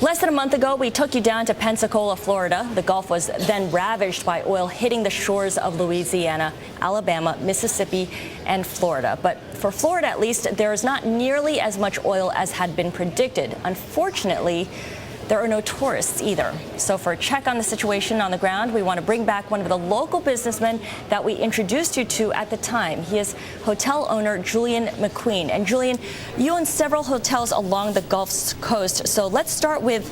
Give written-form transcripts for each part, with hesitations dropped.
Less than a month ago, we took you down to Pensacola, Florida. The Gulf was then ravaged by oil hitting the shores of Louisiana, Alabama, Mississippi, and Florida. But for Florida, at least, there is not nearly as much oil as had been predicted. Unfortunately, there are no tourists either. So for a check on the situation on the ground, we want to bring back one of the local businessmen that we introduced you to at the time. He is hotel owner Julian MacQueen. And Julian, you own several hotels along the Gulf Coast. So let's start with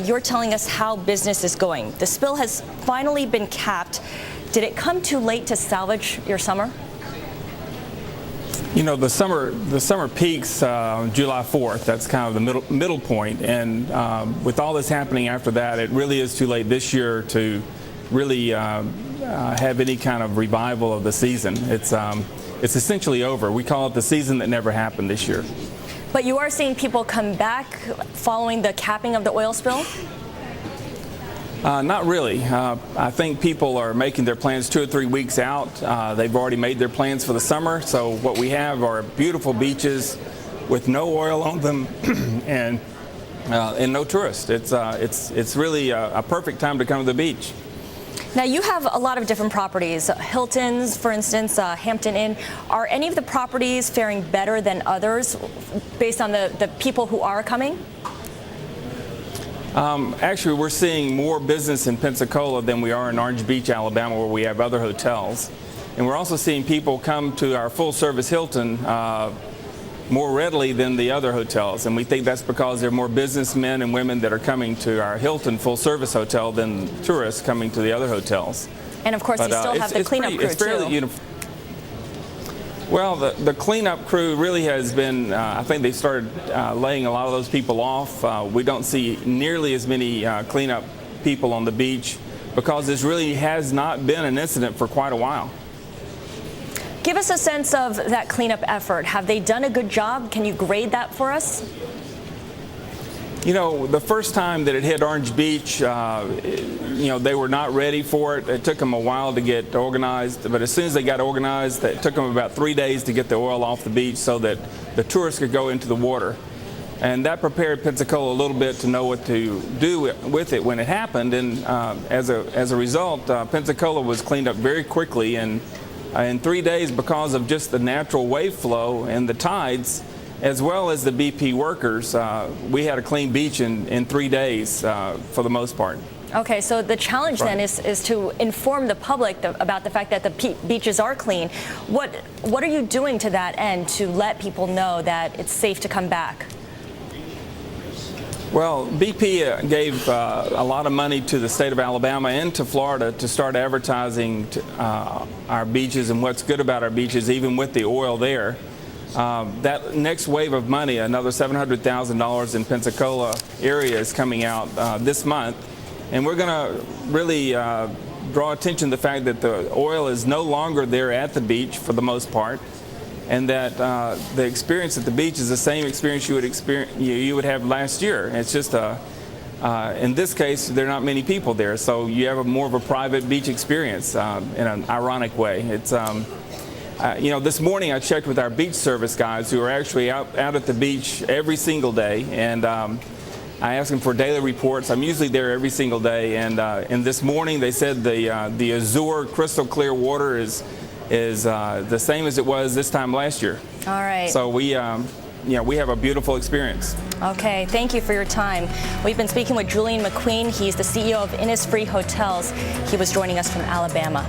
you're telling us how business is going. The spill has finally been capped. Did it come too late to salvage your summer? You know, the summer peaks July 4th. That's kind of the middle point, and with all this happening after that, it really is too late this year to really have any kind of revival of the season. It's essentially over. We call it the season that never happened this year. But you are seeing people come back following the capping of the oil spill? Not really. I think people are making their plans 2 or 3 weeks out. They've already made their plans for the summer. So what we have are beautiful beaches with no oil on them and no tourists. It's really a perfect time to come to the beach. Now, you have a lot of different properties. Hilton's, for instance, Hampton Inn. Are any of the properties faring better than others based on the people who are coming? Actually, we're seeing more business in Pensacola than we are in Orange Beach, Alabama, where we have other hotels. And we're also seeing people come to our full-service Hilton more readily than the other hotels. And we think that's because there are more businessmen and women that are coming to our Hilton full-service hotel than tourists coming to the other hotels. And, of course, you still have the cleanup crew, too. Well, the cleanup crew really has been, I think they started laying a lot of those people off. We don't see nearly as many cleanup people on the beach because this really has not been an incident for quite a while. Give us a sense of that cleanup effort. Have they done a good job? Can you grade that for us? You know, the first time that it hit Orange Beach, you know, they were not ready for it. It took them a while to get organized, but as soon as they got organized, it took them about 3 days to get the oil off the beach so that the tourists could go into the water. And that prepared Pensacola a little bit to know what to do with it when it happened. And as a result, Pensacola was cleaned up very quickly. And in 3 days, because of just the natural wave flow and the tides, as well as the BP workers, we had a clean beach in 3 days for the most part. Okay, so the challenge then is to inform the public about the fact that the beaches are clean. What are you doing to that end to let people know that it's safe to come back? Well, BP gave a lot of money to the state of Alabama and to Florida to start advertising our beaches and what's good about our beaches, even with the oil there. That next wave of money, another $700,000 in Pensacola area, is coming out this month. And we're going to really draw attention to the fact that the oil is no longer there at the beach for the most part, and that the experience at the beach is the same experience you would have last year. It's just in this case, there are not many people there, so you have more of a private beach experience in an ironic way. It's you know, this morning I checked with our beach service guys who are actually out at the beach every single day, and I asked them for daily reports. I'm usually there every single day, and this morning they said the azure, crystal clear water is the same as it was this time last year. All right. So we have a beautiful experience. Okay, thank you for your time. We've been speaking with Julian MacQueen. He's the CEO of Innisfree Hotels. He was joining us from Alabama.